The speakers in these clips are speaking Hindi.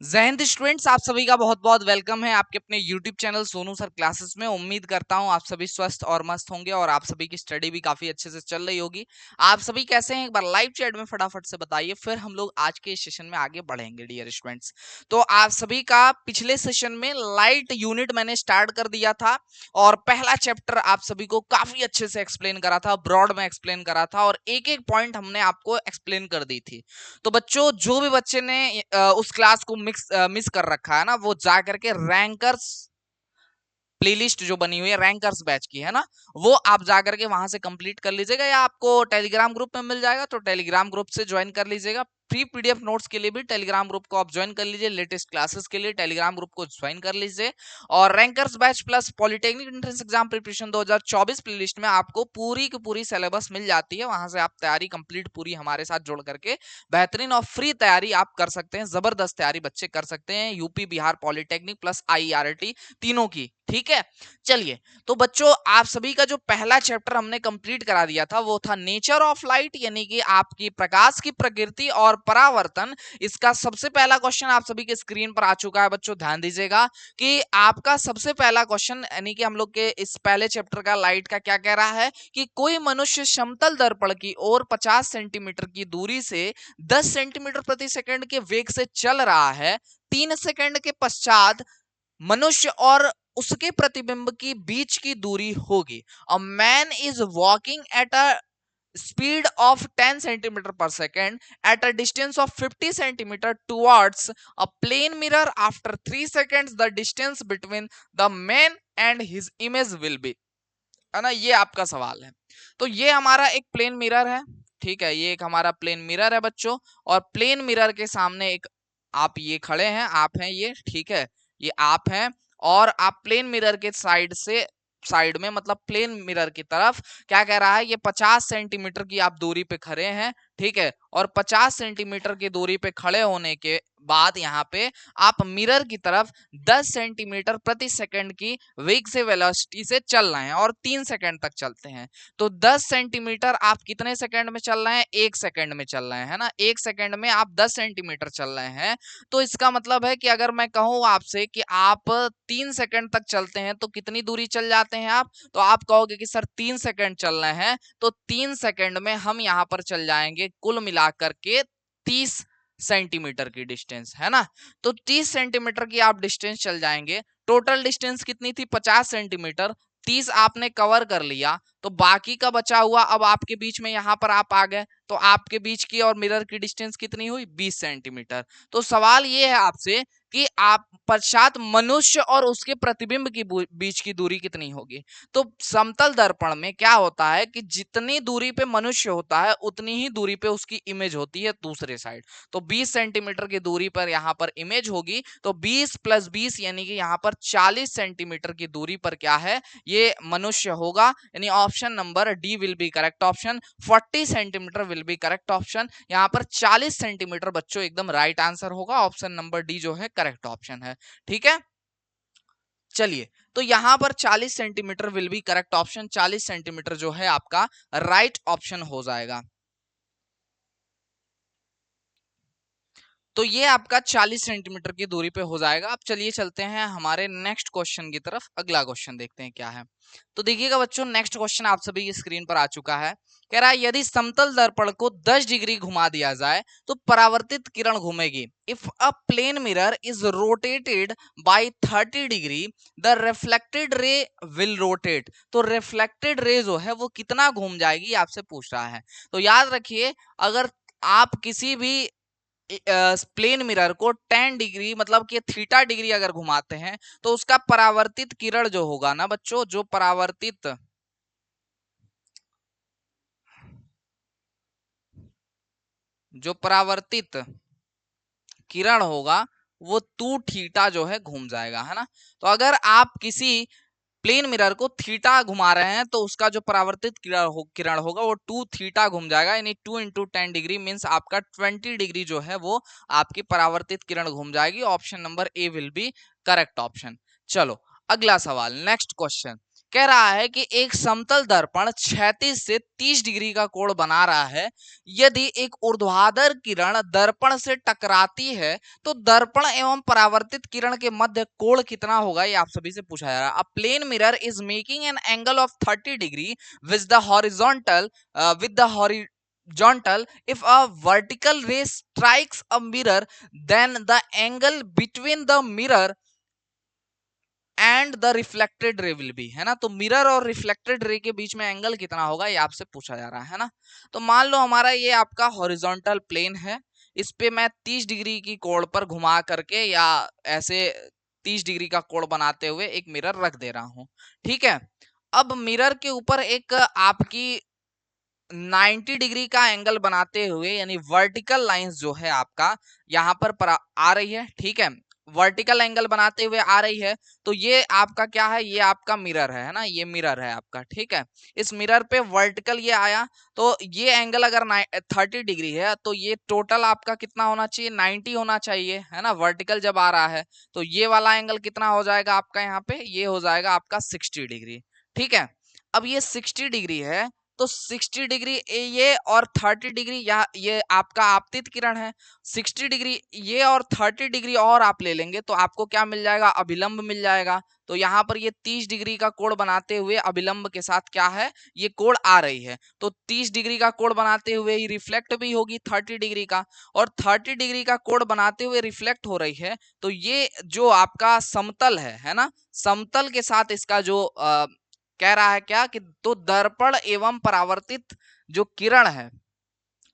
जय हिंद स्टूडेंट्स, आप सभी का बहुत बहुत वेलकम है आपके अपने YouTube channel Sonu sir classes में। उम्मीद करता हूं आप सभी स्वस्थ और मस्त होंगे और आप सभी की स्टडी भी काफी अच्छे से चल रही होगी। आप सभी कैसे हैं, एक बार लाइव चैट में फटाफट से बताइए, फिर हम लोग आज के सेशन में आगे बढ़ेंगे डियर स्टूडेंट्स। तो आप सभी का पिछले सेशन में लाइट यूनिट मैंने स्टार्ट कर दिया था और पहला चैप्टर आप सभी को काफी अच्छे से एक्सप्लेन करा था, ब्रॉड में एक्सप्लेन करा था और एक एक पॉइंट हमने आपको एक्सप्लेन कर दी थी। तो बच्चों, जो भी बच्चे ने उस क्लास को मिस कर रखा है ना, वो जा करके रैंकर्स प्लेलिस्ट जो बनी हुई है रैंकर्स बैच की है ना, वो आप जाकर के वहां से कंप्लीट कर लीजिएगा या आपको टेलीग्राम ग्रुप में मिल जाएगा, तो टेलीग्राम ग्रुप से ज्वाइन कर लीजिएगा। फ्री पीडीएफ नोट्स के लिए भी टेलीग्राम ग्रुप को आप ज्वाइन कर लीजिए, लेटेस्ट क्लासेस के लिए टेलीग्राम ग्रुप को ज्वाइन कर लीजिए। और rankers batch plus polytechnic entrance exam preparation 2024 playlist में आपको पूरी की पूरी सिलेबस मिल जाती है। वहां से आप तैयारी कंप्लीट पूरी हमारे साथ जोड़ करके बेहतरीन और फ्री तैयारी आप कर सकते हैं। जबरदस्त तैयारी बच्चे कर सकते हैं, UP Bihar polytechnic plus IRT तीनों की। ठीक है, चलिए। तो बच्चों, आप सभी का जो पहला चैप्टर हमने कंप्लीट करा दिया था वो था नेचर ऑफ लाइट, यानी कि आपकी प्रकाश की प्रकृति और परावर्तन। इसका सबसे पहला क्वेश्चन आप सभी के स्क्रीन पर आ चुका है बच्चों, ध्यान दीजिएगा कि आपका सबसे पहला क्वेश्चन यानी कि हम लोग के इस पहले चैप्टर का लाइट का क्या कह रहा है कि कोई मनुष्य समतल दर्पण की ओर 50 सेंटीमीटर की दूरी से 10 सेंटीमीटर प्रति सेकंड के वेग से चल रहा है। 3 सेकंड के पश्चात मनुष्य और उसके प्रतिबिंब की बीच की दूरी होगी। अ man is walking at a speed of 10 centimeter per second at a distance of 50 centimeter towards a plane mirror. After 3 seconds the distance between the man and his image will be, है ना। ये आपका सवाल है। तो ये हमारा एक प्लेन मिरर है, ठीक है, ये एक हमारा प्लेन मिरर है बच्चों। और प्लेन मिरर के सामने एक आप ये खड़े हैं, आप हैं ये, ठीक है, ये आप हैं। और आप प्लेन मिरर के साइड में मतलब प्लेन मिरर की तरफ क्या कह रहा है, ये 50 सेंटीमीटर की आप दूरी पे खड़े हैं, ठीक है। और 50 सेंटीमीटर की दूरी पे खड़े होने के बाद यहाँ पे आप मिरर की तरफ 10 सेंटीमीटर प्रति सेकंड की वेग से वेलोसिटी से चल रहे हैं और 3 सेकंड तक चलते हैं। तो 10 सेंटीमीटर आप कितने सेकंड में चल रहे हैं, 1 सेकंड में चल रहे हैं, है ना। 1 सेकंड में आप 10 सेंटीमीटर चल रहे हैं। तो इसका मतलब है कि अगर मैं कहूं आपसे कि आप 3 सेकंड तक चलते हैं तो कितनी दूरी चल जाते हैं आप, तो आप कहोगे कि सर 3 सेकंड चल रहे हैं, तो 3 सेकंड में हम यहाँ पर चल जाएंगे कुल मिलाकर के 30 सेंटीमीटर की डिस्टेंस, है ना। तो 30 सेंटीमीटर की आप डिस्टेंस चल जाएंगे। टोटल डिस्टेंस कितनी थी, 50 सेंटीमीटर। 30 आपने कवर कर लिया, तो बाकी का बचा हुआ अब आपके बीच में यहाँ पर आप आ गए, तो आपके बीच की और मिरर की डिस्टेंस कितनी हुई, 20 सेंटीमीटर। तो सवाल ये है आपसे कि आप पश्चात मनुष्य और उसके प्रतिबिंब की बीच की दूरी कितनी होगी। तो समतल दर्पण में क्या होता है कि जितनी दूरी पे मनुष्य होता है उतनी ही दूरी पे उसकी इमेज होती है दूसरे साइड। तो 20 सेंटीमीटर की दूरी पर यहाँ पर इमेज होगी, तो 20 प्लस 20 यानी कि यहाँ पर 40 सेंटीमीटर की दूरी पर क्या है, ये मनुष्य होगा। यानी option number D will be correct option. 40 centimetre will be correct option. यहाँ पर 40 सेंटीमीटर बच्चों एकदम राइट आंसर होगा, ऑप्शन नंबर डी जो है करेक्ट ऑप्शन है, ठीक है। चलिए, तो यहां पर 40 centimetre will be correct option, 40 centimetre जो है आपका राइट ऑप्शन हो जाएगा। तो ये आपका 40 सेंटीमीटर की दूरी पे हो जाएगा। अब चलिए चलते हैं हमारे नेक्स्ट क्वेश्चन की तरफ। अगला क्वेश्चन देखते हैं क्या है। तो देखिएगा बच्चों, नेक्स्ट क्वेश्चन आप सभी की स्क्रीन पर आ चुका है। कह रहा है यदि समतल दर्पण को 10 डिग्री घुमा दिया जाए तो परावर्तित किरण घूमेगी। If a plane mirror is rotated by 30 degree the reflected ray will rotate. तो रिफ्लेक्टेड रे जो है वो कितना घूम जाएगी आपसे पूछ रहा है। तो याद रखिए, अगर आप किसी भी प्लेन मिरर को 10 डिग्री मतलब कि थीटा डिग्री अगर घुमाते हैं तो उसका परावर्तित किरण जो होगा ना बच्चों, जो परावर्तित किरण होगा वो 2 थीटा जो है घूम जाएगा, है ना। तो अगर आप किसी प्लेन मिरर को थीटा घुमा रहे हैं तो उसका जो परावर्तित किरण होगा वो 2 थीटा घूम जाएगा। यानी 2 इंटू 10 डिग्री मीन्स आपका 20 डिग्री जो है वो आपकी परावर्तित किरण घूम जाएगी। Option number A will be correct option. चलो अगला सवाल, नेक्स्ट क्वेश्चन। कह रहा है कि एक समतल दर्पण क्षैतिज से 30 डिग्री का कोण बना रहा है। यदि एक ऊर्ध्वाधर किरण दर्पण से टकराती है तो दर्पण एवं परावर्तित किरण के मध्य कोण कितना होगा, ये आप सभी से पूछा जा रहा है। A plane mirror is making an angle of 30 degree with the horizontal. If a vertical ray strikes a mirror, then the angle between the mirror and the reflected ray will be, है ना। तो मिरर और रिफ्लेक्टेड रे के बीच में एंगल कितना होगा, ये आपसे पूछा जा रहा है ना। तो मान लो हमारा ये आपका हॉरिजॉन्टल प्लेन है, इस पे मैं 30 डिग्री की कोण पर घुमा करके या ऐसे 30 डिग्री का कोण बनाते हुए एक मिरर रख दे रहा हूं, ठीक है। अब मिरर के ऊपर एक आपकी 90 डिग्री का एंगल बनाते हुए, यानी वर्टिकल लाइंस जो है आपका यहाँ पर आ रही है, ठीक है। वर्टिकल एंगल बनाते हुए आ रही है, तो ये आपका क्या है, ये आपका मिरर है ना, ये मिरर है आपका, ठीक है। इस मिरर पे वर्टिकल ये आया, तो ये एंगल अगर 30 डिग्री है तो ये टोटल आपका कितना होना चाहिए, 90 होना चाहिए, है ना। वर्टिकल जब आ रहा है तो ये वाला एंगल कितना हो जाएगा आपका, यहाँ पे ये हो जाएगा आपका 60 डिग्री, ठीक है। अब ये 60 डिग्री है, तो 60 डिग्री ये और 30 डिग्री ये आपका आपतित किरण है। 60 डिग्री ये और 30 डिग्री और आप ले लेंगे तो आपको क्या मिल जाएगा, अभिलंब मिल जाएगा। तो यहाँ पर ये 30 डिग्री का कोण बनाते हुए अभिलंब के साथ क्या है, ये कोण आ रही है। तो 30 डिग्री का कोण बनाते हुए ये रिफ्लेक्ट भी होगी 30 डिग्री का, और 30 डिग्री का कोण बनाते हुए रिफ्लेक्ट हो रही है। तो ये जो आपका समतल है ना, समतल के साथ इसका जो कह रहा है क्या कि तो दर्पण एवं परावर्तित जो किरण है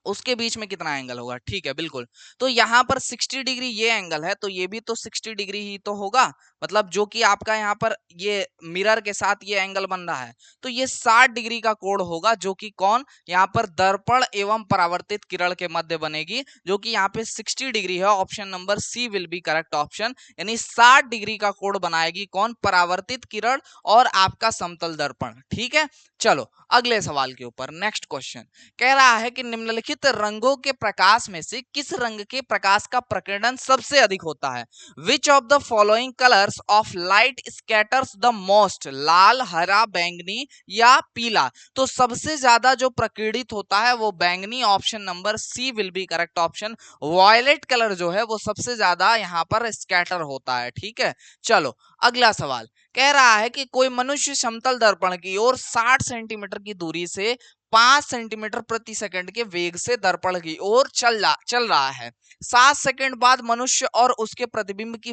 उसके बीच में कितना एंगल होगा, ठीक है, बिल्कुल। तो यहाँ पर 60 डिग्री ये एंगल है, तो ये भी तो 60 डिग्री ही तो होगा, मतलब जो कि आपका यहाँ पर ये मिरर के साथ ये एंगल बन रहा है, तो ये 60 डिग्री का कोण होगा, जो कि कौन, यहाँ पर दर्पण एवं परावर्तित किरण के मध्य बनेगी, जो कि यहाँ पे 60 डिग्री है। Option number C will be correct option, यानी 60 डिग्री का कोण बनाएगी कौन, परावर्तित किरण और आपका समतल दर्पण, ठीक है। चलो अगले सवाल के ऊपर, नेक्स्ट क्वेश्चन कह रहा है कि निम्नलिखित रंगों के प्रकाश में से किस रंग के प्रकाश का प्रकीर्णन सबसे अधिक होता है। Which of the following colours of light scatters the most, लाल, हरा, बैंगनी या पीला। तो सबसे ज्यादा जो प्रकीर्णित होता है वो बैंगनी, option number C will be correct option. Violet colour जो है वो सबसे ज्यादा यहाँ पर स्कैटर होता है, ठीक है। चलो अगला सवाल कह रहा है कि कोई मनुष्य समतल दर्पण की ओर 60 सेंटीमीटर की दूरी से 5 सेंटीमीटर प्रति सेकंड के वेग से दर्पण की ओर चल रहा है। 7 सेकंड बाद मनुष्य और उसके प्रतिबिंब की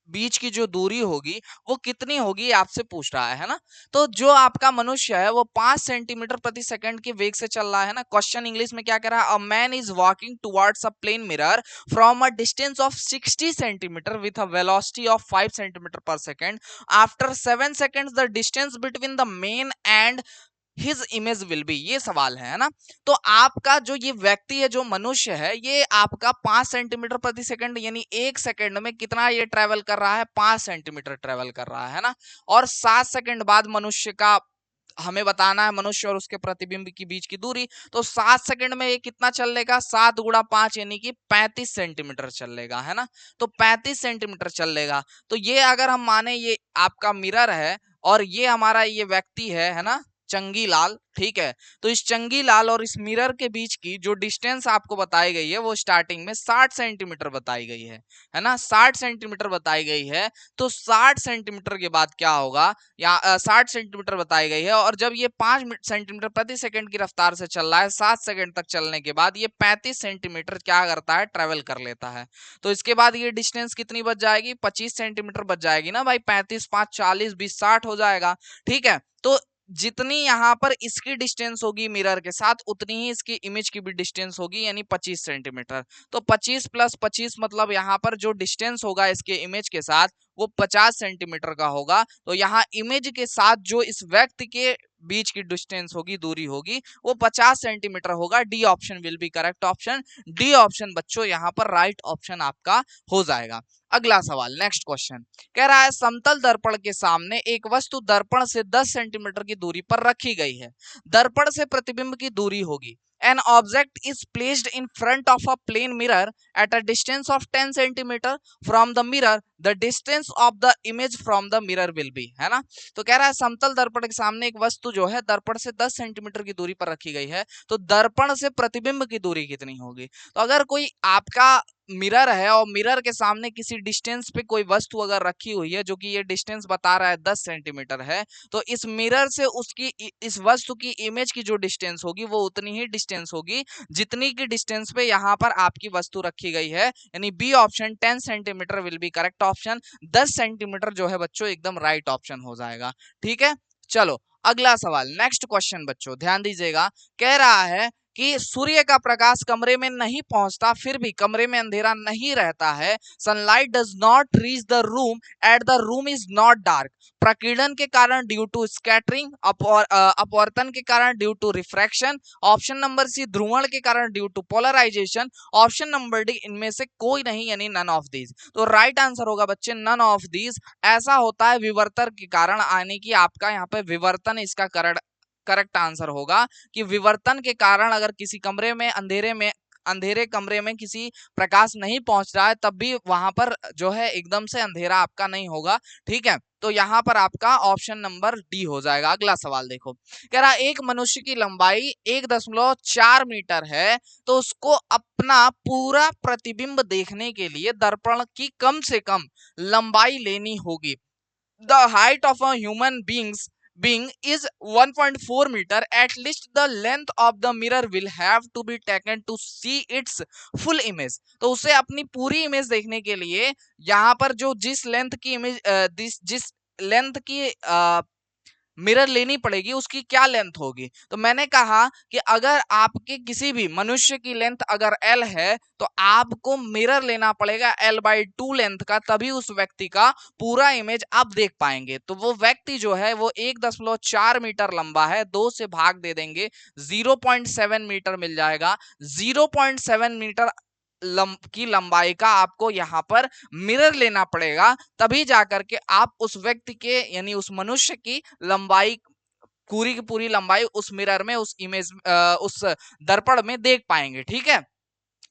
बीच की जो दूरी होगी वो कितनी होगी, आपसे पूछ रहा है ना। तो जो आपका मनुष्य है वो 5 सेंटीमीटर प्रति सेकंड के वेग से चल रहा है ना। क्वेश्चन इंग्लिश में क्या कह रहा है, a man is walking towards a plane mirror from a distance of 60 centimetre with a velocity of 5 centimetre per second. After 7 seconds the distance between the men and his image will be, ये सवाल है ना। तो आपका जो ये व्यक्ति है, जो मनुष्य है, ये आपका 5 सेंटीमीटर प्रति सेकंड यानी 1 सेकंड में कितना ये ट्रेवल कर रहा है, 5 सेंटीमीटर ट्रेवल कर रहा है ना। और 7 सेकंड बाद मनुष्य का हमें बताना है, मनुष्य और उसके प्रतिबिंब के बीच की दूरी। तो 7 सेकंड में ये कितना चल लेगा, 7 गुणा 5 यानी कि 35 सेंटीमीटर चल लेगा, है ना। तो 35 सेंटीमीटर चल लेगा। तो ये अगर हम माने ये आपका मिरर है और ये हमारा ये व्यक्ति है ना, चंगी लाल, ठीक है। तो इस चंगी लाल और इस मिरर के बीच की जो डिस्टेंस आपको बताई गई है वो स्टार्टिंग में 60 सेंटीमीटर बताई गई है ना, 60 सेंटीमीटर बताई गई है। तो 60 सेंटीमीटर के बाद क्या होगा, या 60 सेंटीमीटर बताई गई है, और जब ये 5 सेंटीमीटर प्रति सेकंड की रफ्तार से चल रहा है 7 सेकंड तक चलने के बाद ये 35 सेंटीमीटर क्या करता है, ट्रेवल कर लेता है। तो इसके बाद ये डिस्टेंस कितनी बच जाएगी, 25 सेंटीमीटर बच जाएगी ना भाई, 35 5 40 20 60 हो जाएगा, ठीक है। तो जितनी यहाँ पर इसकी डिस्टेंस होगी मिरर के साथ, उतनी ही इसकी इमेज की भी डिस्टेंस होगी, यानी 25 सेंटीमीटर। तो 25 प्लस 25 मतलब यहाँ पर जो डिस्टेंस होगा इसके इमेज के साथ वो 50 सेंटीमीटर का होगा। तो यहाँ इमेज के साथ जो इस व्यक्ति के बीच की डिस्टेंस होगी, दूरी होगी, वो 50 सेंटीमीटर होगा। D option will be correct option. D option बच्चों यहाँ पर राइट ऑप्शन आपका हो जाएगा। अगला सवाल, नेक्स्ट क्वेश्चन कह रहा है समतल दर्पण के सामने एक वस्तु दर्पण से 10 सेंटीमीटर की दूरी पर रखी गई है। दर्पण से प्रतिबिंब की दूरी होगी। An object is placed in front of a plane mirror at a distance of 10 centimeter from the mirror. The distance of the image from the mirror will be, है ना। तो कह रहा है समतल दर्पण के सामने एक वस्तु जो है दर्पण से 10 सेंटीमीटर की दूरी पर रखी गई है, तो दर्पण से प्रतिबिंब की दूरी कितनी होगी। तो अगर कोई आपका मिरर है और मिरर के सामने किसी डिस्टेंस पे कोई वस्तु अगर रखी हुई है, जो कि ये डिस्टेंस बता रहा है 10 सेंटीमीटर है, तो इस मिरर से उसकी इस वस्तु की इमेज की जो डिस्टेंस होगी वो उतनी ही डिस्टेंस होगी जितनी की डिस्टेंस पे यहाँ पर आपकी वस्तु रखी गई है। यानी B option 10 centimetre will be correct option. 10 centimetre जो है बच्चों एकदम राइट ऑप्शन हो जाएगा। ठीक है, चलो अगला सवाल, नेक्स्ट क्वेश्चन बच्चों ध्यान दीजिएगा। कह रहा है कि सूर्य का प्रकाश कमरे में नहीं पहुंचता फिर भी कमरे में अंधेरा नहीं रहता है। Sunlight does not reach the room at the room is not dark. प्रकीर्णन के कारण ड्यू टू स्कैटरिंग, अपवर्तन के कारण due to refraction, option number C ध्रुवण के कारण due to polarization, option number D इनमें से कोई नहीं यानी नन ऑफ दीज। तो राइट आंसर होगा बच्चे नन ऑफ दीज। ऐसा होता है विवर्तन के कारण आने की, आपका यहाँ पे विवर्तन इसका करेक्ट आंसर होगा कि विवर्तन के कारण अगर किसी कमरे में अंधेरे कमरे में किसी प्रकाश नहीं पहुंच रहा है तब भी वहां पर जो है एकदम से अंधेरा आपका नहीं होगा। ठीक है, तो यहाँ पर आपका ऑप्शन नंबर डी हो जाएगा। अगला सवाल देखो, कह रहा एक मनुष्य की लंबाई 1.4 मीटर है, तो उसको अपना पूरा प्रतिबिंब देखने के लिए दर्पण की कम से कम लंबाई लेनी होगी। The height of a human being is 1.4 meter. At least the length of the mirror will have to be taken to see its full image. तो उसे अपनी पूरी इमेज देखने के लिए यहाँ पर जो जिस लेंथ की इमेज जिस लेंथ की मिरर लेनी पड़ेगी उसकी क्या लेंथ होगी। तो मैंने कहा कि अगर आपके किसी भी मनुष्य की लेंथ अगर L है तो आपको मिरर लेना पड़ेगा L/2 लेंथ का, तभी उस व्यक्ति का पूरा इमेज आप देख पाएंगे। तो वो व्यक्ति जो है वो 1.4 मीटर लंबा है, 2 से भाग दे देंगे 0.7 मीटर मिल जाएगा। 0.7 मीटर की लंबाई का आपको यहाँ पर मिरर लेना पड़ेगा, तभी जाकर के आप उस व्यक्ति के यानी उस मनुष्य की लंबाई पूरी की पूरी लंबाई उस मिरर में उस इमेज उस दर्पण में देख पाएंगे। ठीक है,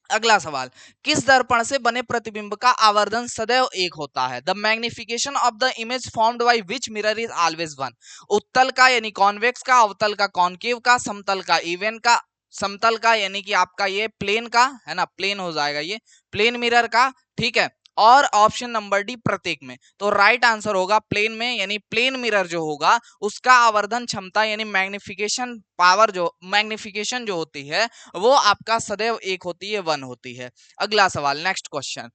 अगला सवाल, किस दर्पण से बने प्रतिबिंब का आवर्धन सदैव एक होता है। The magnification of the image formed by which mirror is always one. उत्तल का यानी कॉन्वेक्स का, अवतल का कॉन्केव का, समतल का इवन का, समतल का यानी कि आपका ये प्लेन का है ना, प्लेन हो जाएगा ये प्लेन मिरर का। ठीक है, और ऑप्शन नंबर डी प्रत्येक में। तो राइट आंसर होगा प्लेन में, यानी प्लेन मिरर जो होगा उसका आवर्धन क्षमता यानी मैग्निफिकेशन पावर जो मैग्निफिकेशन जो होती है वो आपका सदैव एक होती है, वन होती है। अगला सवाल, नेक्स्ट क्वेश्चन।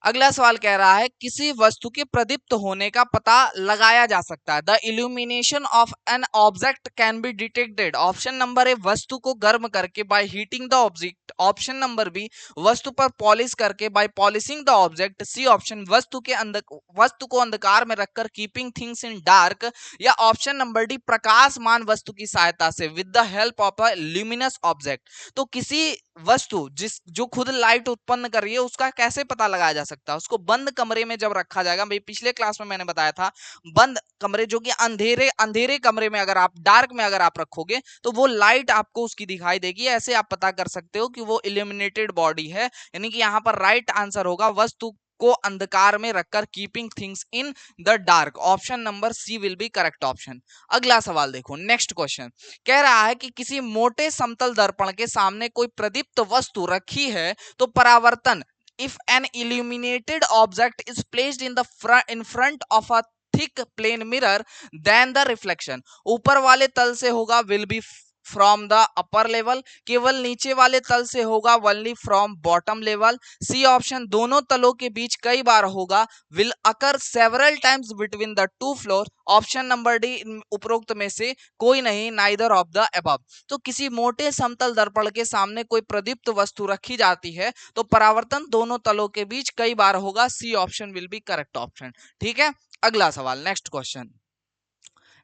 अगला सवाल कह रहा है किसी वस्तु के प्रदीप्त होने का पता लगाया जा सकता है। The illumination of an object can be detected. Option number A वस्तु को गर्म करके by heating the object, option number B वस्तु पर पॉलिश करके by polishing the object, C option वस्तु को अंधकार में रखकर कीपिंग थिंग्स इन डार्क, या ऑप्शन नंबर डी प्रकाशमान वस्तु की सहायता से with the help of a luminous object. तो किसी वस्तु जो खुद लाइट उत्पन्न कर रही है उसका कैसे पता लगाया जा सकता है। उसको बंद कमरे में जब रखा जाएगा, भाई पिछले क्लास में मैंने बताया था बंद कमरे जो कि अंधेरे अंधेरे कमरे में अगर आप डार्क में अगर आप रखोगे तो वो लाइट आपको उसकी दिखाई देगी। ऐसे आप पता कर सकते हो कि वो इल्यूमिनेटेड बॉडी है। यानी कि यहाँ पर राइट आंसर होगा वस्तु को अंधकार में रखकर keeping things in the dark. Option number C will be correct option. अगला सवाल देखो, नेक्स्ट क्वेश्चन कह रहा है कि किसी मोटे समतल दर्पण के सामने कोई प्रदीप्त वस्तु रखी है तो परावर्तन, if an illuminated object is placed in front of a thick plane mirror then the reflection, ऊपर वाले तल से होगा will be from the upper level, केवल नीचे वाले तल से होगा only from bottom level, C option दोनों तलों के बीच कई बार होगा will occur several times between the two floor, option number D उपरोक्त में से कोई नहीं नाइदर ऑफ द अबव। तो किसी मोटे समतल दर्पण के सामने कोई प्रदीप्त वस्तु रखी जाती है तो परावर्तन दोनों तलों के बीच कई बार होगा, C option will be correct option. ठीक है, अगला सवाल, नेक्स्ट क्वेश्चन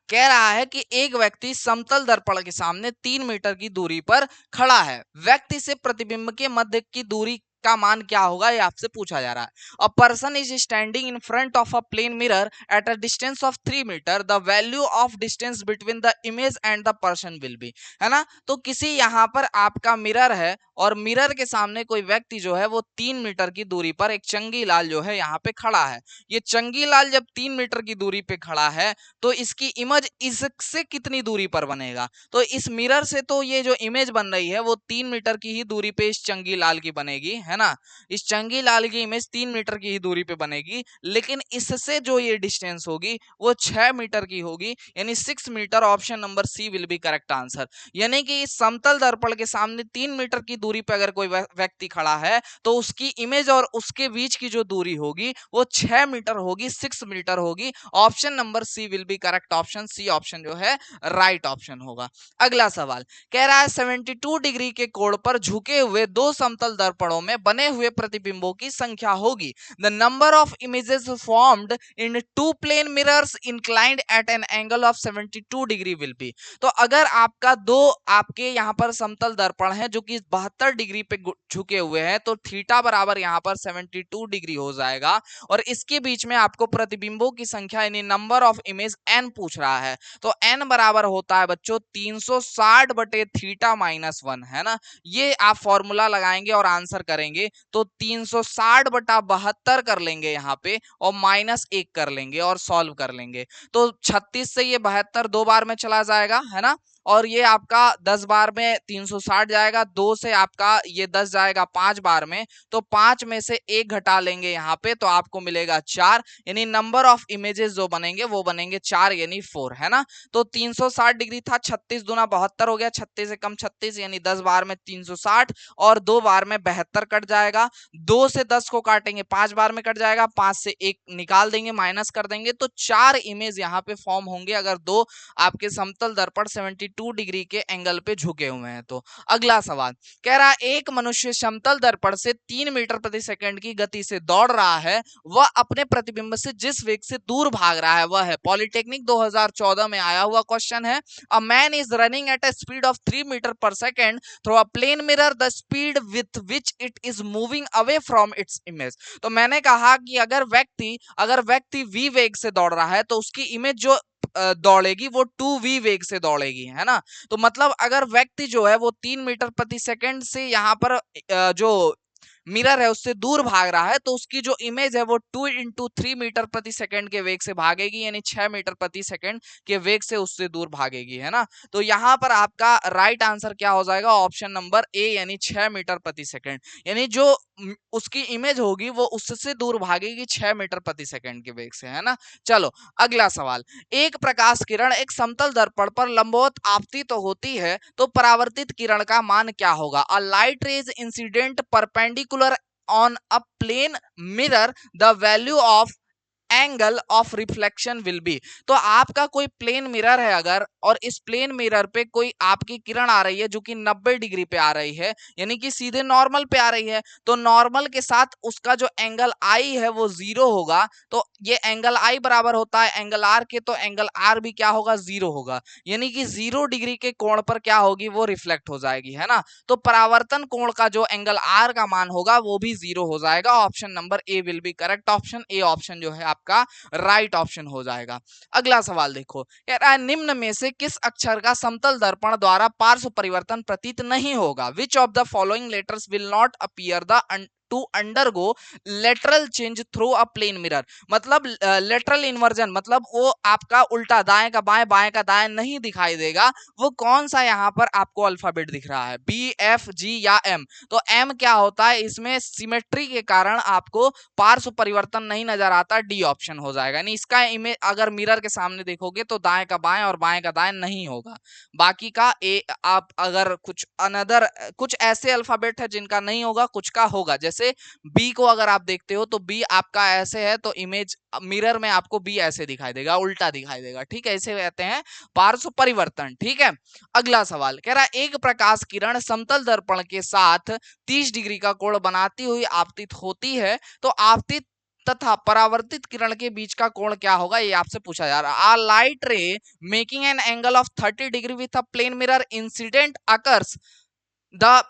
कह रहा है कि एक व्यक्ति समतल दर्पण के सामने 3 मीटर की दूरी पर खड़ा है। व्यक्ति से प्रतिबिंब के मध्य की दूरी का मान क्या होगा, ये आपसे पूछा जा रहा है। A person is standing in front of a plane mirror at a distance of 3 metre, the value of distance between the image and the person will be, है ना। तो किसी यहाँ पर आपका मिरर है और मिरर के सामने कोई व्यक्ति जो है वो 3 मीटर की दूरी पर एक चंगी लाल जो है यहाँ पे खड़ा है। ये चंगी लाल जब 3 मीटर की दूरी पे खड़ा है तो इसकी इमेज इससे कितनी दूरी पर बनेगा, तो इस मिरर से तो ये जो इमेज बन रही है वो 3 मीटर की ही दूरी पे इस चंगी लाल की बनेगी, है ना। इस चंगी लाल की इमेज 3 मीटर की ही दूरी पे बनेगी, लेकिन इससे जो ये डिस्टेंस होगी वो 6 मीटर की होगी, यानी 6 metre. Option number C will be correct answer. यानी कि इस समतल दर्पण के सामने 3 मीटर की दूरी पे अगर कोई व्यक्ति खड़ा है तो उसकी इमेज और उसके बीच की जो दूरी होगी वो 6 मीटर होगी, 6 मीटर होगी। Option number C will be correct option. C option जो है राइट ऑप्शन होगा। अगला सवाल कह रहा है 72 डिग्री के कोण पर झुके हुए दो समतल दर्पणों में बने हुए प्रतिबिंबों की संख्या होगी। The number of images formed in two plane mirrors inclined at an angle of 72 degree will be. तो अगर आपका दो आपके यहाँ पर समतल दर्पण है जो कि 72 डिग्री पे झुके हुए हैं तो थीटा बराबर यहाँ पर 72 डिग्री हो जाएगा, और इसके बीच में आपको प्रतिबिंबों की संख्या यानी नंबर ऑफ इमेज n पूछ रहा है। तो n बराबर होता है बच्चों 360 बटे थीटा माइनस 1, है ना। ये आप फॉर्मूला लगाएंगे और आंसर करेंगे तो 360 बटा 72 कर लेंगे यहाँ पे और -1 कर लेंगे और सॉल्व कर लेंगे। तो 36 से ये 72 दो बार में चला जाएगा, है ना। और ये आपका 10 बार में 360 जाएगा, 2 से आपका ये 10 जाएगा 5 बार में, तो 5 में से 1 घटा लेंगे यहाँ पे तो आपको मिलेगा 4, यानी नंबर ऑफ इमेजेस जो बनेंगे वो बनेंगे 4 यानी 4, है ना। तो 360 डिग्री था, 36 दूना 72 हो गया, 36 से कम 36 यानी 10 बार में 360 और 2 बार में 72 कट जाएगा। 2 से 10 को काटेंगे 5 बार में कट जाएगा, 5 से 1 निकाल देंगे माइनस कर देंगे, तो 4 इमेज यहाँ पे फॉर्म होंगे अगर दो आपके समतल दर्पण 72 डिग्री के एंगल पे झुके हुए हैं तो। अगला सवाल कह रहा है एक मनुष्य समतल दर्पण से 3 मीटर प्रति सेकंड की गति से दौड़ रहा है, वह अपने प्रतिबिंब से जिस वेग से दूर भाग रहा है वह है। पॉलिटेक्निक 2014 में आया हुआ क्वेश्चन है। A man is running at a speed of 3 metre per second through a plane mirror, the speed with which it is moving away from its image. तो मैंने कहा कि अगर व्यक्ति v वेग से दौड़ रहा है तो उसकी इमेज जो दौड़ेगी वो 2v वेग से दौड़ेगी, है ना। तो मतलब अगर व्यक्ति जो है वो 3 मीटर प्रति सेकंड से यहाँ पर जो मिरर है उससे दूर भाग रहा है तो उसकी जो इमेज है वो 2 इंटू 3 मीटर प्रति सेकंड के वेग से भागेगी, यानी 6 मीटर प्रति सेकंड के वेग से उससे दूर भागेगी, है ना। तो यहाँ पर आपका राइट आंसर क्या हो जाएगा, ऑप्शन नंबर ए यानी 6 मीटर प्रति सेकंड, यानी जो उसकी इमेज होगी वो उससे दूर भागेगी 6 मीटर प्रति सेकंड के वेग से, है ना। चलो अगला सवाल, एक प्रकाश किरण एक समतल दर्पण पर लंबवत आपतित होती है तो परावर्तित किरण का मान क्या होगा। A light rays incident perpendicular on a plane mirror, the value of angle of reflection will be. तो आपका कोई प्लेन मिरर है अगर और इस प्लेन मिरर पे कोई आपकी किरण आ रही है जो कि 90 डिग्री पे आ रही है, यानी कि सीधे नॉर्मल पे आ रही है, तो नॉर्मल के साथ उसका जो एंगल आई है वो 0 होगा। तो ये एंगल आई बराबर होता है एंगल आर के, तो एंगल आर भी क्या होगा, 0 होगा, यानी कि 0 डिग्री के कोण पर क्या होगी, वो रिफ्लेक्ट हो जाएगी, है ना। तो परावर्तन कोण का जो एंगल आर का मान होगा वो भी 0 हो जाएगा। Option number A will be correct option. A option जो है आपका राइट ऑप्शन हो जाएगा। अगला सवाल देखो, कह रहा है निम्न में से किस अक्षर का समतल दर्पण द्वारा पार्श्व परिवर्तन प्रतीत नहीं होगा। Which of the following letters will not appear the to undergo lateral change through a plane mirror. मतलब लेटरल इन्वर्जन मतलब वो आपका उल्टा दाएं का बाएं बाएं का दाएं नहीं दिखाई देगा। वो कौन सा यहाँ पर आपको अल्फाबेट दिख रहा है, बी एफ जी या एम। तो एम क्या होता है, इसमें सिमेट्री के कारण आपको पार्श्व परिवर्तन नहीं नजर आता, डी ऑप्शन हो जाएगा। यानी इसका इमेज अगर मिरर के सामने देखोगे तो दाएं का बाएं और बाएं का दाएं नहीं होगा, बाकी का ए। आप अगर कुछ अनदर कुछ ऐसे अल्फाबेट है जिनका नहीं होगा, कुछ का होगा, जैसे बी को अगर आप देखते हो तो बी आपका ऐसे है तो इमेज मिरर में आपको बी ऐसे दिखाई देगा, उल्टा दिखाई देगा, ठीक है। इसे कहते हैं पार्श्व परिवर्तन, ठीक है। अगला सवाल कह रहा है एक प्रकाश किरण समतल दर्पण के साथ 30 डिग्री का कोण बनाती हुई आपतित होती है तो आपतित तथा परावर्तित किरण के बीच का कोण क्या होगा, ये आपसे पूछा जा रहा है। A light ray making an angle of 30 degree with a plane mirror incident occurs the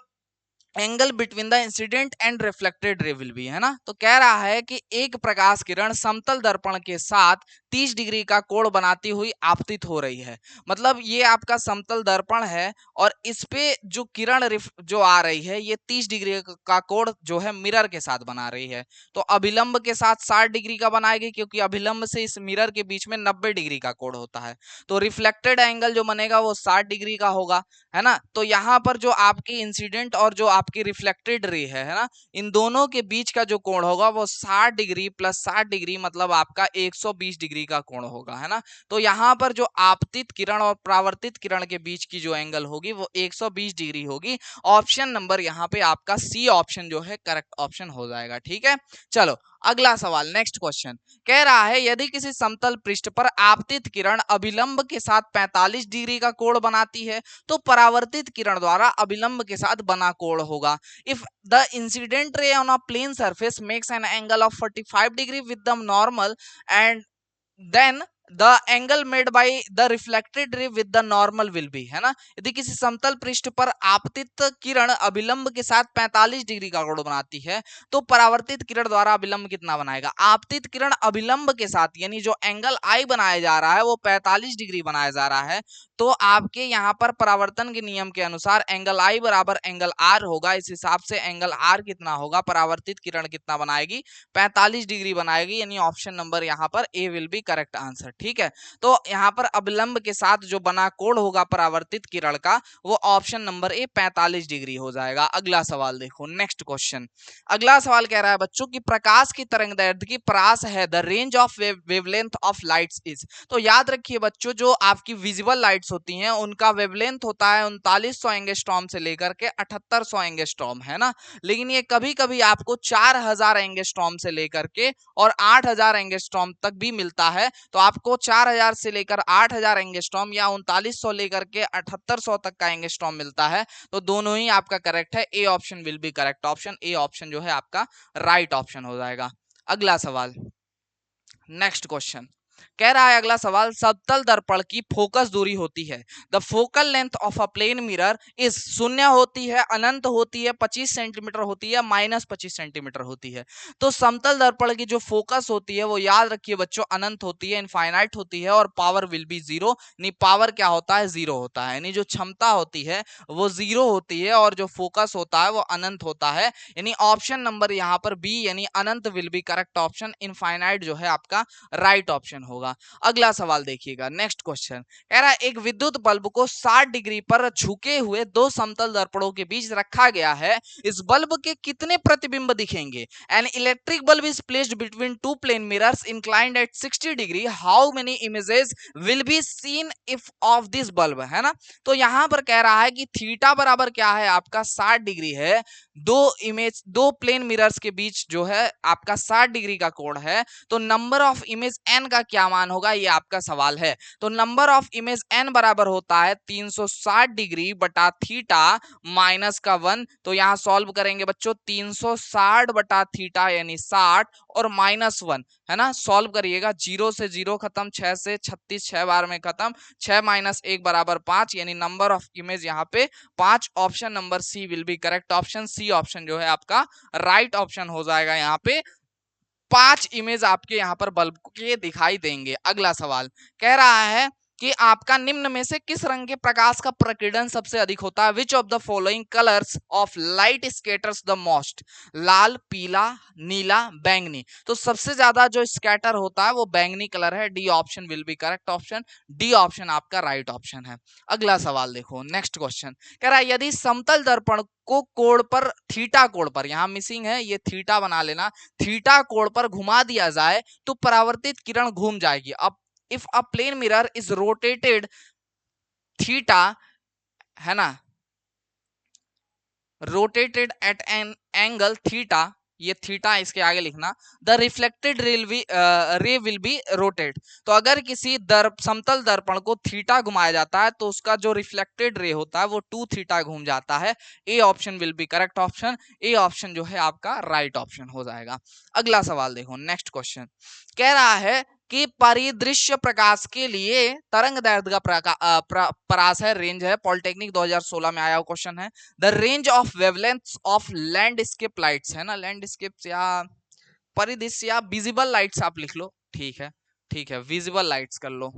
angle between the incident and reflected ray will be, है ना। तो कह रहा है कि एक प्रकाश किरण समतल दर्पण के साथ 30 डिग्री का कोण बनाती हुई आपतित हो रही है। मतलब ये आपका समतल दर्पण है और इस पे जो किरण जो आ रही है ये 30 डिग्री का कोण जो है मिरर के साथ बना रही है। तो अभिलंब के साथ 60 डिग्री का बनाएगी, क्योंकि अभिलंब से इस मिरर के बीच में 90 डिग्री का कोण होता है। तो रिफ्लेक्टेड एंगल जो बनेगा वो 60 डिग्री का होगा, है ना। तो यहाँ पर जो आपकी इंसिडेंट और जो आपकी रिफ्लेक्टेड रे है ना, इन दोनों के बीच का जो कोण होगा वो 60 डिग्री प्लस 60 डिग्री मतलब आपका 120 डिग्री का कोण होगा, है ना। तो यहाँ पर जो आपतित किरण और परावर्तित किरण के बीच की जो एंगल होगी वो 120 डिग्री होगी। ऑप्शन नंबर यहाँ पे आपका सी ऑप्शन जो है करेक्ट ऑप्शन हो जाएगा। ठीक है, चलो अगला सवाल, नेक्स्ट क्वेश्चन। कह रहा है यदि किसी समतल पृष्ठ पर आपतित किरण अभिलंब के साथ 45 डिग्री का कोण बनाती है तो परावर्तित किरण द्वारा अभिलंब के साथ बना कोण होगा। If the incident ray on a plane surface makes an angle of 45 degree with the normal and then the angle made by the reflected ray with the normal will be, है ना। यदि किसी समतल पृष्ठ पर आपतित किरण अभिलंब के साथ 45 डिग्री का कोण बनाती है तो परावर्तित किरण द्वारा अभिलंब कितना बनाएगा। आपतित किरण अभिलंब के साथ यानी जो एंगल आई बनाया जा रहा है वो 45 डिग्री बनाया जा रहा है, तो आपके यहाँ पर परावर्तन के नियम के अनुसार एंगल आई बराबर एंगल आर होगा। इस हिसाब से एंगल आर कितना होगा, परावर्तित किरण कितना बनाएगी, 45 डिग्री बनाएगी, यानी ऑप्शन नंबर यहाँ पर ए विल बी करेक्ट आंसर। ठीक है, तो यहाँ पर अभिलंब के साथ जो बना कोण होगा परावर्तित किरण का वो ऑप्शन नंबर ए 45 डिग्री हो जाएगा। अगला सवाल देखो, नेक्स्ट क्वेश्चन। अगला सवाल कह रहा है बच्चों की प्रकाश की तरंगदैर्ध्य की परास है the range of wavelength of lights is. तो याद रखिए बच्चों, जो आपकी विजिबल लाइट्स होती हैं उनका वेवलेंथ होता है 3900 एंगस्ट्रॉम से लेकर के 7800 एंगस्ट्रॉम, है ना। लेकिन ये कभी कभी आपको 4000 एंगस्ट्रॉम से लेकर के और 8000 एंगस्ट्रॉम तक भी मिलता है। तो आपको 4000 से लेकर 8000 एंगस्ट्रॉम या 3900 लेकर के 7800 तक का एंगस्ट्रॉम मिलता है। तो दोनों ही आपका करेक्ट है, A option will be correct option, A option जो है आपका राइट ऑप्शन हो जाएगा। अगला सवाल, नेक्स्ट क्वेश्चन। कह रहा है अगला सवाल, समतल दर्पण की फोकस दूरी होती है the focal length of a plane mirror is, शून्य होती है, अनंत होती है, 25 सेंटीमीटर होती है, -25 सेंटीमीटर होती है। तो समतल दर्पण की जो फोकस होती है वो याद रखिए बच्चों अनंत होती है, इनफाइनाइट होती है, और पावर विल बी जीरो। यानी पावर क्या होता है, जीरो होता है, यानी जो क्षमता होती है वो जीरो होती है और जो फोकस होता है वो अनंत होता है। यानी ऑप्शन नंबर यहाँ पर बी यानी अनंत will be correct option, infinite जो है आपका राइट ऑप्शन होगा। अगला सवाल देखिएगा, नेक्स्ट क्वेश्चन। कह रहा है एक विद्युत बल्ब को 60 डिग्री पर झुके हुए दो समतल दर्पणों के बीच रखा गया है, इस बल्ब के कितने प्रतिबिंब दिखेंगे। An electric bulb is placed between two plane mirrors inclined at 60 degree, how many images will be seen if of this bulb, है ना। तो यहां पर कह रहा है कि थीटा बराबर क्या है आपका 60 डिग्री है, दो प्लेन मिरर्स के बीच जो है आपका 60 डिग्री का कोण है, तो नंबर ऑफ इमेज एन का क्या मान होगा ये आपका सवाल है। तो नंबर ऑफ इमेज एन बराबर होता है 360 डिग्री बटा थीटा माइनस का 1। तो यहां सॉल्व करेंगे बच्चों, 360 बटा थीटा यानी 60 और -1, है ना। सॉल्व करिएगा, 0 से 0 खत्म, 6 से 36 6 बार में खत्म, 6 - 1 बराबर 5, यानी नंबर ऑफ इमेज यहाँ पे 5। Option number C will be correct option, C option जो है आपका राइट ऑप्शन हो जाएगा। यहाँ पे 5 इमेज आपके यहाँ पर बल्ब के दिखाई देंगे। अगला सवाल कह रहा है कि आपका निम्न में से किस रंग के प्रकाश का प्रकीर्णन सबसे अधिक होता है, which of the following colours of light scatters the most, लाल, पीला, नीला, बैंगनी। तो सबसे ज्यादा जो स्कैटर होता है वो बैंगनी कलर है, D option will be correct option, D option आपका राइट ऑप्शन है। अगला सवाल देखो, नेक्स्ट क्वेश्चन। कह रहा है यदि समतल दर्पण को कोण पर, थीटा कोण पर, यहाँ मिसिंग है ये थीटा बना लेना, थीटा कोण पर घुमा दिया जाए तो परावर्तित किरण घूम जाएगी। अब if a plane mirror is rotated theta, है ना, rotated at an angle theta, ये थीटा इसके आगे लिखना, the reflected ray will be rotate. तो अगर किसी समतल दर्पण को थीटा घुमाया जाता है तो उसका जो रिफ्लेक्टेड रे होता है वो 2 थीटा घूम जाता है। A option will be correct option, A option जो है आपका राइट ऑप्शन हो जाएगा। अगला सवाल देखो, नेक्स्ट क्वेश्चन। कह रहा है कि परिदृश्य प्रकाश के लिए तरंग दैर्ध्य का परास है, रेंज है। पॉलिटेक्निक 2016 में आया हुआ क्वेश्चन है। The range of wavelength of landscape lights, है ना, लैंडस्केप या परिदृश्य या विजिबल लाइट्स आप लिख लो, ठीक है, ठीक है, विजिबल लाइट्स कर लो,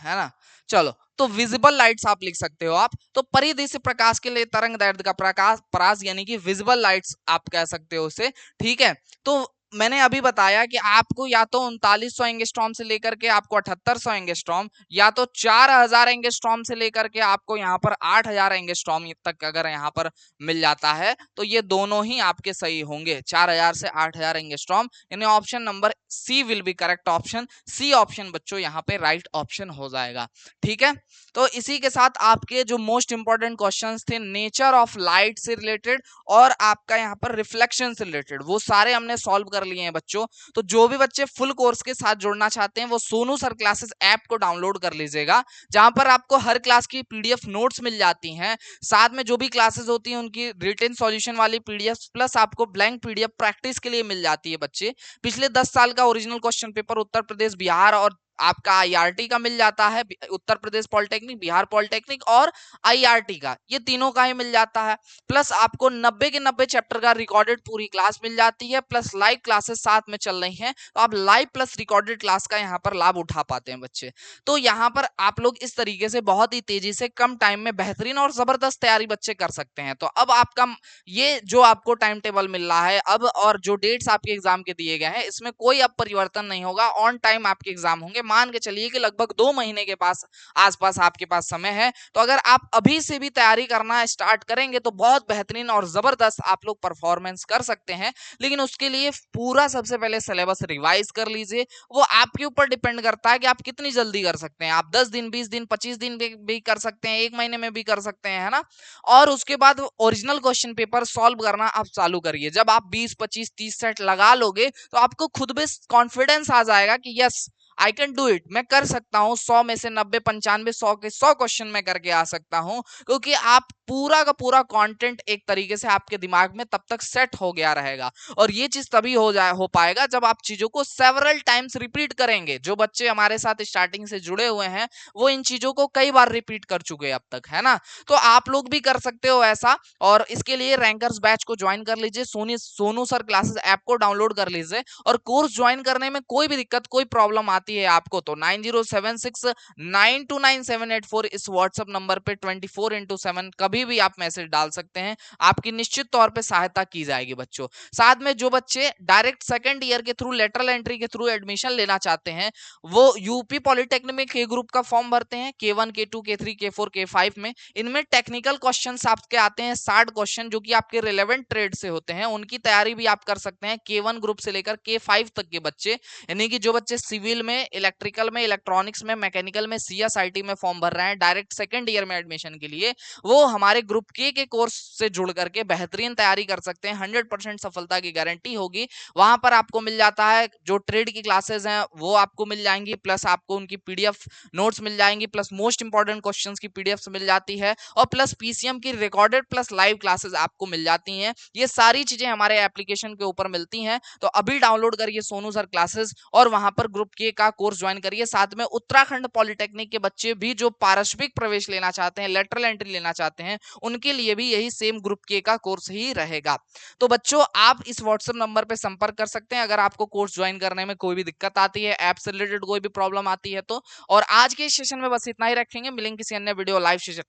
है ना। चलो, तो विजिबल लाइट्स आप लिख सकते हो। आप तो परिदृश्य प्रकाश के लिए तरंग दैर्ध्य का प्रकाश परास यानी कि विजिबल लाइट्स आप कह सकते हो उसे, ठीक है। तो मैंने अभी बताया कि आपको या तो 3900 एंगस्ट्रॉम से लेकर के आपको 7800 एंगस्ट्रॉम, या तो 4000 एंगस्ट्रॉम से लेकर के आपको यहाँ पर 8000 एंगस्ट्रॉम तक अगर यहाँ पर मिल जाता है तो ये दोनों ही आपके सही होंगे, 4000 से 8000 एंगस्ट्रॉम। यानी option number C will be correct option. C option बच्चों यहाँ पे राइट ऑप्शन हो जाएगा, ठीक है। तो इसी के साथ आपके जो मोस्ट इंपॉर्टेंट क्वेश्चंस थे नेचर ऑफ लाइट से रिलेटेड और आपका यहाँ पर रिफ्लेक्शन से रिलेटेड, वो सारे हमने सॉल्व कर लिए हैं बच्चों। तो जो भी बच्चे फुल कोर्स के साथ जुड़ना चाहते हैं वो सोनू सर क्लासेस ऐप को डाउनलोड कर लीजिएगा, जहां पर आपको हर क्लास की पीडीएफ नोट्स मिल जाती हैं, साथ में जो भी क्लासेस होती हैं उनकी रिटन सॉल्यूशन वाली पीडीएफ प्लस आपको ब्लैंक पीडीएफ प्रैक्टिस के लिए मिल जाती है बच्चे। पिछले 10 साल का original question paper Uttar Pradesh, Bihar और आपका आईआरटी का मिल जाता है, उत्तर प्रदेश पॉलिटेक्निक, बिहार पॉलिटेक्निक और आईआरटी का, ये तीनों का ही मिल जाता है। प्लस आपको 90 के 90 चैप्टर का रिकॉर्डेड पूरी क्लास मिल जाती है, प्लस लाइव क्लासेस साथ में चल रही हैं, तो आप लाइव प्लस रिकॉर्डेड क्लास का यहाँ पर लाभ उठा पाते हैं बच्चे। तो यहाँ पर आप लोग इस तरीके से बहुत ही तेजी से कम टाइम में बेहतरीन और जबरदस्त तैयारी बच्चे कर सकते हैं। तो अब आपका ये जो आपको टाइम टेबल मिल रहा है अब और जो डेट्स आपके एग्जाम के दिए गए हैं इसमें कोई अब परिवर्तन नहीं होगा, ऑन टाइम आपके एग्जाम होंगे। मान के चलिए कि लगभग 2 महीने के पास आसपास आपके पास समय है, तो अगर आप अभी से भी तैयारी करना स्टार्ट करेंगे तो बहुत बेहतरीन और जबरदस्त आप लोग परफॉर्मेंस कर सकते हैं। लेकिन उसके लिए पूरा सबसे पहले सिलेबस रिवाइज कर लीजिए, वो आपके ऊपर डिपेंड करता है कि आप कितनी जल्दी कर सकते हैं। आप 10 दिन, 20 दिन, 25 दिन भी कर सकते हैं, 1 महीने में भी कर सकते हैं, है ना। और उसके बाद ओरिजिनल क्वेश्चन पेपर सॉल्व करना आप चालू करिए। जब आप 20, 25, 30 सेट लगा लोगे तो आपको खुद में कॉन्फिडेंस आ जाएगा कि yes I can do it, मैं कर सकता हूँ। 100 में से 90, 95, 100 के 100 क्वेश्चन मैं करके आ सकता हूँ, क्योंकि आप पूरा का पूरा कंटेंट एक तरीके से आपके दिमाग में तब तक सेट हो गया रहेगा। और ये चीज तभी हो पाएगा जब आप चीजों को सेवरल टाइम्स रिपीट करेंगे। जो बच्चे हमारे साथ स्टार्टिंग से जुड़े हुए हैं वो इन चीजों को कई बार रिपीट कर चुके हैं अब तक, है ना। तो आप लोग भी कर सकते हो ऐसा, और इसके लिए रैंकर्स बैच को ज्वाइन कर लीजिए, सोनू सर क्लासेस ऐप को डाउनलोड कर लीजिए। और कोर्स ज्वाइन करने में कोई भी दिक्कत, कोई प्रॉब्लम आती है आपको तो 9076929784 इस व्हाट्सएप नंबर पे 24/7 कभी भी आप मैसेज डाल सकते हैं, आपकी निश्चित तौर पे सहायता की जाएगी बच्चों। साथ में जो बच्चे डायरेक्ट सेकंड ईयर के थ्रू लेटरल एंट्री के थ्रू एडमिशन लेना चाहते हैं वो यूपी पॉलिटेक्निक में के ग्रुप का फॉर्म भरते हैं, K1, K2, K3, K4, K5 में। इनमें टेक्निकल क्वेश्चंस आपके आते हैं 60 क्वेश्चन, जो कि आपके रिलेवेंट ट्रेड से होते हैं, उनकी तैयारी भी आप कर सकते हैं। K1 ग्रुप से लेकर K5 तक के बच्चे, यानी कि जो बच्चे सिविल में, इलेक्ट्रिकल में, इलेक्ट्रॉनिक्स में, मैकेनिकल में, CSIT में फॉर्म भर रहे हैं डायरेक्ट सेकंड ईयर में एडमिशन के लिए, वो हमारे ग्रुप के कोर्स से जुड़ करके बेहतरीन तैयारी कर सकते हैं। 100% सफलता की गारंटी होगी। वहां पर आपको मिल जाता है जो ट्रेड की क्लासेस हैं वो आपको मिल जाएंगी, प्लस आपको उनकी पीडीएफ नोट्स मिल जाएंगी, प्लस मोस्ट इंपॉर्टेंट क्वेश्चंस की पीडीएफ मिल जाती है, और प्लस पीसीएम की रिकॉर्डेड प्लस लाइव क्लासेस आपको मिल जाती हैं। ये सारी चीजें हमारे एप्लीकेशन के ऊपर मिलती हैं। तो अभी डाउनलोड करिए सोनू सर क्लासेस और वहां पर ग्रुप के का कोर्स ज्वाइन करिए। साथ में उत्तराखंड पॉलिटेक्निक के बच्चे भी जो पारस्परिक प्रवेश लेना चाहते हैं, लेटरल एंट्री लेना चाहते हैं, उनके लिए भी यही सेम ग्रुप के का कोर्स ही रहेगा। तो बच्चों आप इस व्हाट्सएप नंबर पे संपर्क कर सकते हैं अगर आपको कोर्स ज्वाइन करने में कोई भी दिक्कत आती है, ऐप से रिलेटेड कोई भी प्रॉब्लम आती है तो। और आज के सेशन में बस इतना ही रखेंगे, मिलेंगे किसी अन्य वीडियो लाइव सेशन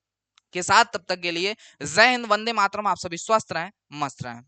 के साथ। तब तक के लिए जय हिंद, वंदे मातरम। आप सभी स्वस्थ रहें, मस्त रहें।